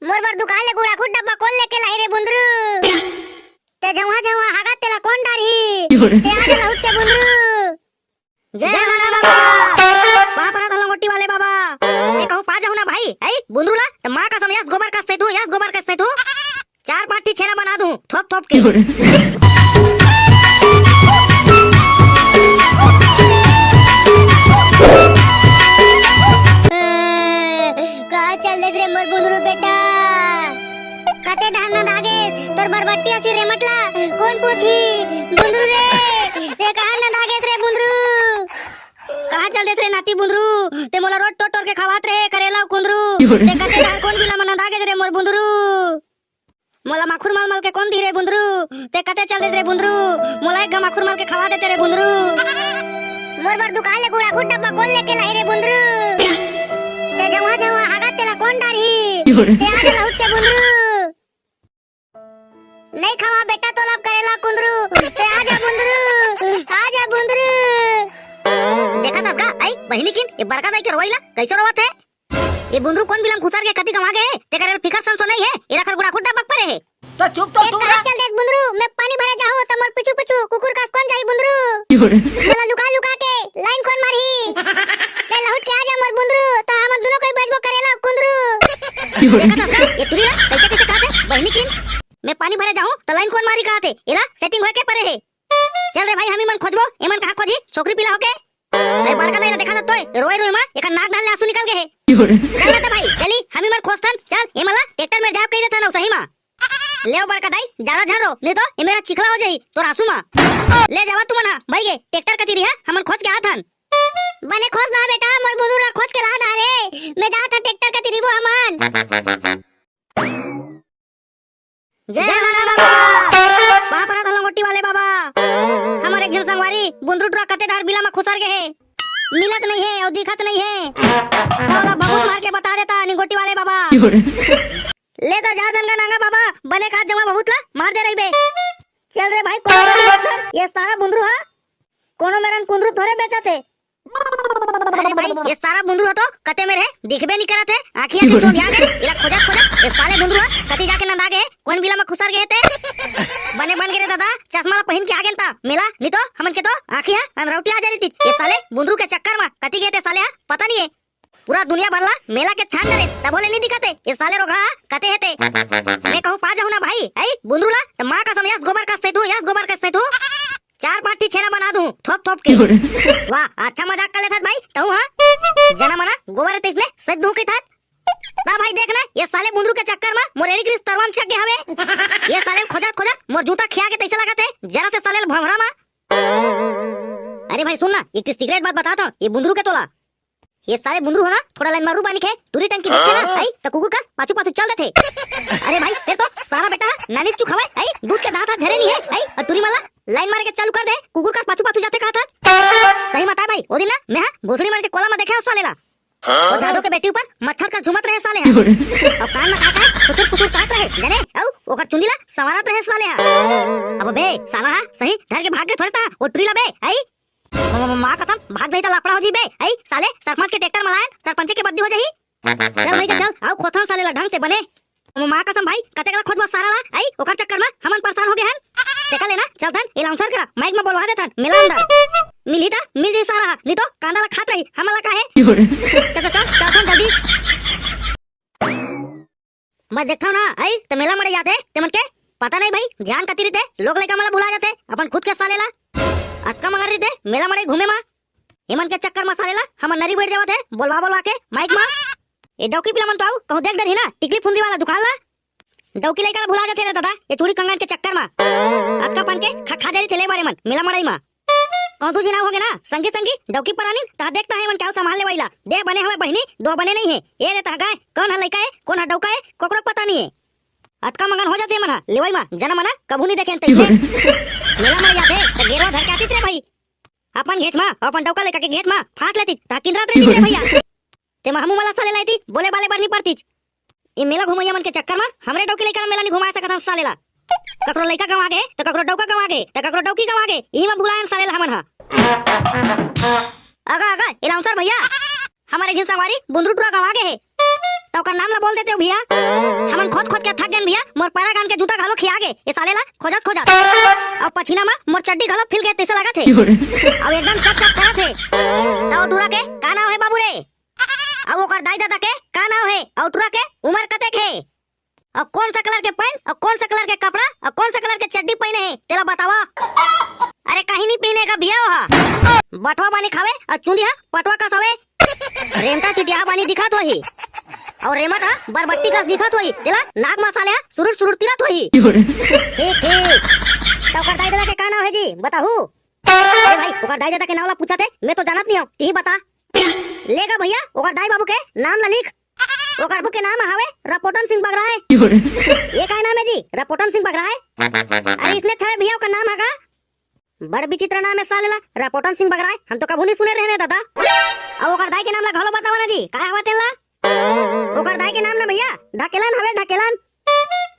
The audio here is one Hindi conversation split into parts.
मोर बर दुकान ले गुड़ा खुट डब्बा खोल लेके लाई रे बुंदरू ते जवा जवा हागा तेला कौन डारी ते आगे लौट के बुंदरू जय माना बाबा वहां पर थलो मोटी वाले बाबा ए कहू पा जाऊ ना भाई आई बुंदरूला त मां का समयास गोबर का सैतू यास गोबर का सैतू चार पाटी छेना बना दूं थोप थोप के चल देख रे मोर बुंदरू बेटा कते धान दागे तोर बरबट्टी असी रे मतला कौन पूछी बुंदरू रे कहां ना दागे रे बुंदरू कहां चल देख रे नाती बुंदरू ते मोला रोट टोट के खवात रे करेला कुंदरू ते कते धान कौन बिला मना दागे रे मोर बुंदरू मोला माखुर माल माल के कौन दी रे बुंदरू ते कते चल देख रे बुंदरू मोला एक माखुर माल के खवा देते रे बुंदरू मोर बर दुकान ले गुड़ा खुट डब्बा खोल लेके लाई रे बुंदरू ते जवा जवा हागा तेला कौन डारी ते आगे लौट के बुंदरू नहीं खावा बेटा तो लब करेला कुंदरू ते आजा बुंदरू देखा था का आई बहिनी किन ये बरका दाई के रोइला कैसे रोवत है ये बुंदरू कौन बिलम खुसार के कति गवा गए ते करेल फिकर संसो नहीं है ये रखर गुड़ा खुड्डा बक परे है तो चुप तो तू रह चल देख बुंदरू मैं पानी भरे जाऊं त मोर पिछु पिछु कुकुर कास कौन जाई बुंदरू मला लुका लुका के लाइन कौन मारी ते लौट के आजा मोर बुंदरू तो हम दोनों कोई बजबो करेला कुंदरू देखा था का ये तुरिया कैसे कैसे कहते बहिनी किन मैं पानी भरे जाऊं तो लाइन कौन मारी कहते इला सेटिंग होए के परे है चल रे भाई हमी मन खोजबो एमन कहां खोजी छोकरी पिला होके रे बड़का नहीं देखा तोय रोई रोई मा एक नाक ढाल ले आंसू निकल गए है चल बेटा भाई चली हमी मन खोजतन चल ए मला ट्रैक्टर में जाब कई देता ना सही मा ले बड़का दाई ज्यादा झरो नहीं तो ए मेरा चिखला हो जाई तो आंसू मा ले जावा तू मना भाई गे ट्रैक्टर कती रिया हमन खोज के आथन बने खोज ना बेटा मोर बुजुर्ग खोज के ला रे मैं जात ट्रैक्टर कती रिबो हमन जय माना बाबा वहां पर थलो मोटी वाले बाबा हमारे घर संगवारी बुंदरू ट्रक कते डार बिला में खुसर गए है मिलत नहीं है और दिखत नहीं है बोला बहुत मार के बता देता निगोटी वाले बाबा ले तो जा दंगा नांगा बाबा बने का जमा बहुत ला मार दे रही बे चल रे भाई कौन ये सारा बुंदरू हां कोनो मेरन कुंदरू थोड़े बेचा थे अरे भाई ये सारा बुंदरू तो कते में रहे दिखबे नहीं करत है आंखियां के चोट आ गए इला खोजा खोजा ये साले बुंदरू कति जाके ना दागे कौन बिला में खुसर गए थे बने बन गए दादा चश्मा पहन के आ गए ता मेला नहीं तो हमन के तो आंखियां अंधरौटी आ जा रही थी ये साले बुंदरू के चक्कर में कति गए थे साले पता नहीं है पूरा दुनिया भरला मेला के छान करे तब बोले नहीं दिखते ये साले रोगा कते हेते मैं कहूं पा जाऊं ना भाई आई बुंदरूला त मां का समयास गोबर का सैतू यास गोबर का सैतू चार पाटी छेना बना दूं थोप थोप के वाह अच्छा मजाक कर लेता भाई कहूं हां जना मना गोबर ते इसने सच दूं के था ना भाई देखना ये साले बुंदरू के चक्कर में मोरेड़ी क्रिस तरवाम चक गए हवे ये साले खोजा खोजा मोर जूता खिया के तैसे लगाते जरा ते साले भमरा मा अरे भाई सुन ना एक सीक्रेट बात बताता हूं ये बुंदरू के तोला ये साले बुंदरू है ना थोड़ा लाइन मारू पानी के टूरी टंकी देखे ना आई तो कुकुर का पाछू पाछू चल देते अरे भाई फिर तो सारा बेटा नानी चुखावे आई दूध के दांत झरे नहीं है आई और टूरी माला लाइन मार के चालू कर दे कुकुर का पाछू पाछू जाते कहा था सही मत है भाई ओ दिन ना मैं भोसड़ी मार के कोला में देखा उस साले ला और जादू के बेटी ऊपर मच्छर का झुमत रहे साले अब कान में काटा फुसुर फुसुर काट रहे जाने औ ओकर चुंडीला सवारत रहे साले अब बे साला सही धर के भाग के थोड़ता ओ टूरी ला बे आई मां कसम भाग जाई त लापड़ा हो जी बे आई साले सरपंच के ट्रैक्टर मलायन सरपंच के बद्दी हो जाई चल भाई चल आओ खोथन साले ला ढंग से बने मां कसम भाई कते का खोज बस सारा ला आई ओकर चक्कर में हमन परेशान हो गए हन देखा लेना चल थन एलाउंसर करा माइक में बोलवा देथन मिला अंदर मिली ता मिल जे सारा नहीं तो कांदा ला खात रही हमला काहे चल चल चल थन जल्दी मैं देखता ना आई त मेला मरे जाते ते मन के पता नहीं भाई ध्यान कती रीते लोग लेका मला भुला जाते अपन खुद के साले ला अटका मगर रीते मेला मरे घूमे मा हेमन के चक्कर में साले ला हम नरी बैठ जावत है बोलवा बोलवा के माइक मा ए डौकी पिला मन तो आऊ कहूं देख दे ना टिकली फुंदी वाला दुकान ला डौकी लेका भुला जाते रे दादा ये चूड़ी कंगन के चक्कर में अटका पन के खा दे थे ले बारे मन मेला मड़ाई मा कहूं तू जिना होगे ना संगी संगी डौकी परानी ता देखता है मन क्या संभाल ले वाइला दे बने हवे बहिनी दो बने नहीं है ए रे ता गाय कौन है लइका है कौन है डौका है कोकरो पता नहीं है अटका मगन हो जाते मना लेवाई मा जना मना कबू नहीं देखे तइसे मेला मर जाते त गेरो धर के आती रे भाई अपन घेच मा अपन डौका लेका के घेच मा फाट लेती ता किंद्रात रे रे भैया ते हमू मला साले लाईती बोले बाले बरनी पड़तीच ये मेला घुमैया मन के चक्कर में हमरे डौकी लेकर मेला नहीं घुमा सकत हम सालेला ककरो लइका गवा गए त ककरो डौका गवा गए त ककरो डौकी गवा गए ई में भुलायन सालेला हमन हा आगा आगा एलाउंसर भैया हमारे घर सवारी बुंदरू टुरा गवा गए है तो का नाम ला बोल देते हो भैया। हमन खोज खोज के थक गए भैया, मोर पैरा गान के जूता घालो खिया गे ए साले ला खोजत खोजत। अब पछीना में मोर चड्डी घालो फिल गए तैसे लगा थे। अब एकदम चप चप करा थे। तो दूरा के का नाम है बाबू रे? अब ओकर दाई दादा के का नाम है? और दूरा के उम्र कतेक है? अब कौन सा कलर के पैंट और कौन सा कलर के कपड़ा और कौन सा कलर के चड्डी पहने हैं तेरा बतावा। अरे कहीं नहीं पीने का भैया वहा बटवा पानी खावे और चुंदिया पटवा का सवे रेमता चिटिया पानी दिखा तो ही और रेमत बरबट्टी का दिखा तो ही तेला नाग मसाले सुरुर सुरुर तिरा तो ही। ठीक ठीक तो कर दाई दादा के का नाम है जी बताहू? अरे भाई ओकर दाई दादा के नाम ला पूछा थे, मैं तो जानत नहीं हूं, तही बता। लेगा भैया ओकर दाई बाबू के नाम ला लिख। ओकर बुक के नाम हवे रपोटन सिंह बगराय। ये का नाम है जी? रपोटन सिंह बगराय। अरे इसने छवे भैया का नाम हैगा बड़ विचित्र नाम है सालेला रपोटन सिंह बगराय। हम तो कभी नहीं सुने रहने दादा। अब ओकर दाई के नाम ला घलो बतावा ना जी का हवा तेला? ओकर दाई के नाम ना भैया ढकेलन हवे ढकेलन।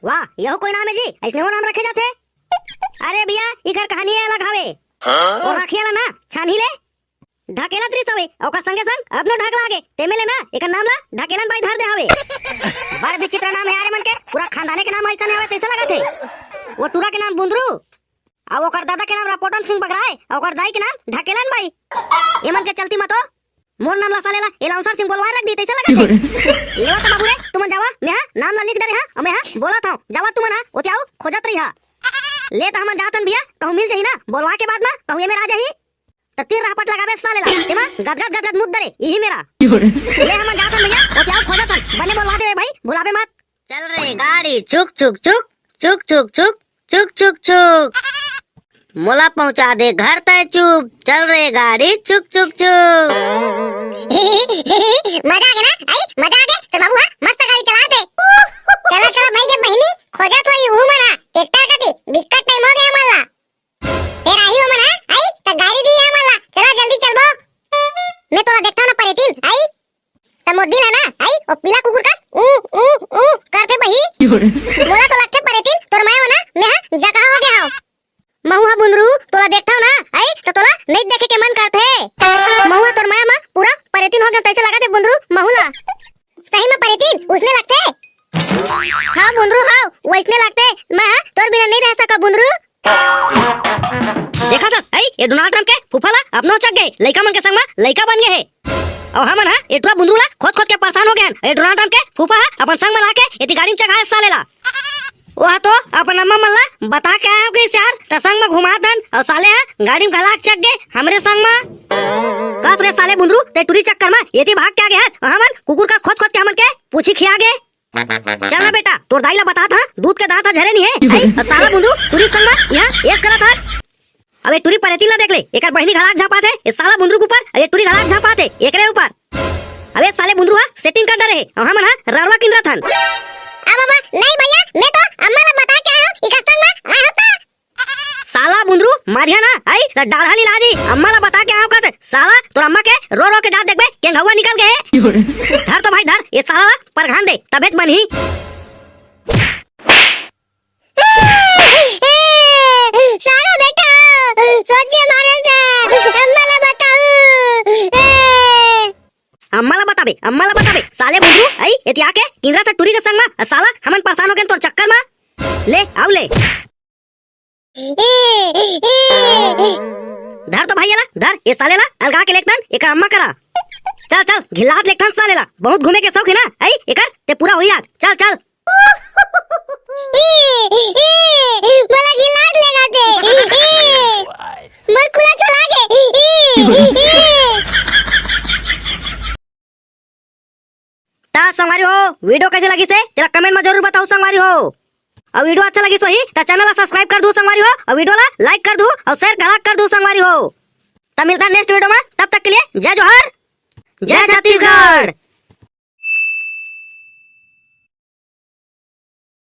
वाह यहो कोई नाम है जी, ऐसने वो नाम रखे जाते। अरे भैया इकर कहानी है अलग हवे। और रखियाला ना छानी ले ढकेला त्रिस हवे ओकर संगे संग अब न ढक लागे तेमेले ना एकर नाम ला ढकेलन भाई धर दे हवे। बड़ विचित्र नाम है यार मन के, पूरा खानदाने के नाम ऐसा हवे तैसे लगा थे। वो टूरा के नाम बुंदरू और ओकर दादा के नाम रपोटन सिंह बगराय और ओकर दाई के नाम ढकेलन भाई। ये मन के चलती मतो मोर नाम ला सालेला एलाउंसर सिंह बोलवा रख दी तैसे लगा थे। लेवा तो बाबू रे तुम जावा मैं नाम ला लिख दे रे और मैं बोला था जावा तुम ना ओ जाओ खोजत रही ले तो हम जातन भैया कहूं मिल जही ना बोलवा के बाद में कहूं ये मेरा जही तो तीर रापट लगावे सालेला तेमा गदगद गदगद मुद्दरे यही मेरा ले हम जातन भैया ओ जाओ खोजतन बने बोलवा दे भाई बुलावे मत। चल रे गाड़ी चुक चुक चुक चुक चुक चुक चुक चुक चुक मोला पहुंचा दे घर तय चुप। चल रे गाड़ी चुक चुक चुक। मजा आ गया ना? आई मजा आ गया तो बाबू मस्त गाड़ी चलाते। चलो चलो भाई के बहनी खोजा तो ही हूं मना ट्रैक्टर का दी बिकट टाइम हो गया मला फिर आई हो मना आई तो गाड़ी दी है मला चलो जल्दी चलबो। मैं तो देखता ना परेतीन आई तो मोदी ना आई ओ पीला कुकुर का ऊ करते बही मोला तो लगते परेतीन तोर मैं हो ना मैं जगह हो गया हूं महुआ बुंदरू तोला देखता हूं ना आई तो तोला नहीं देखे के मन करते। महुआ तोर माया में पूरा परेतीन हो गया तैसे लगा थे बुंदरू महुला सही में परेतीन उसने लगते। हां बुंदरू हां वैसने लगते मैं तोर बिना नहीं रह सका बुंदरू। देखा था आई ये डोनाल्ड ट्रम्प के फुफाला अपनो चक गए लइका मन के संग में लइका बन गए है और हमन एटुआ बुंदरूला खोज खोज के परेशान हो गए ए डोनाल्ड ट्रम्प के फुफा अपन संग में लाके एती गाड़ी में चढ़ाए सालेला। वह तो अपन अम्मा मल्ला बता के आयो कि यार त संग में घुमा दन और साले गाड़ी में घलाक चक गए हमरे संग में कस रे साले बुंदरू ते टूरी चक्कर में येती भाग के आ गए और हमन कुकुर का खोज खोज के हमन के पूछी खिया गए। चल ना बेटा तोर दाई ला बता था दूध के दांत झरे नहीं है आई साला बुंदरू टूरी संग में यहां एक करा था। अबे टूरी परेती ला देख ले एकर बहनी घलाक झापा थे इस साला बुंदरू के ऊपर ये टूरी घलाक झापा थे एकरे ऊपर। अबे साले बुंदरू सेटिंग कर रहे और हमन ररवा किंद्रा थन। अब मामा नहीं भैया मैं तो अम्मा ला बता के आया हूं इका संग में आ होता साला बुंदरू मारिया ना आई त डाढ़ाली लाजी अम्मा ला बता के आया कहते साला तोर अम्मा के रो रो के जात देखबे के घवा निकल गए धर तो भाई धर ये साला परघान दे तबेत बनी साला बेटा सोचे मारे से अम्मा ला बताऊ अम्मा ला बताबे साले बुंदरू आई एती आके किंद्रा त टूरी के संग में साला हमन परेशान हो गए तोर चक्कर में ले आव ले धर तो भाई धर ये साले ला अलगा के लेखतन एक अम्मा करा चल चल घिलात लेखतन साले ला बहुत घूमे के शौक है ना आई एकर ते पूरा होई आज चल चल मला घिलात लेगा दे मर कुला चला गे ता संगवारी हो वीडियो कैसे लगी से तेरा कमेंट में जरूर बताओ संगवारी हो और वीडियो अच्छा लगी तो ही तो चैनल ला सब्सक्राइब कर दो संगवारी हो और वीडियो ला लाइक कर दो और शेयर कर दो संगवारी हो। तब मिलता है नेक्स्ट वीडियो में तब तक के लिए जय जोहर जय छत्तीसगढ़।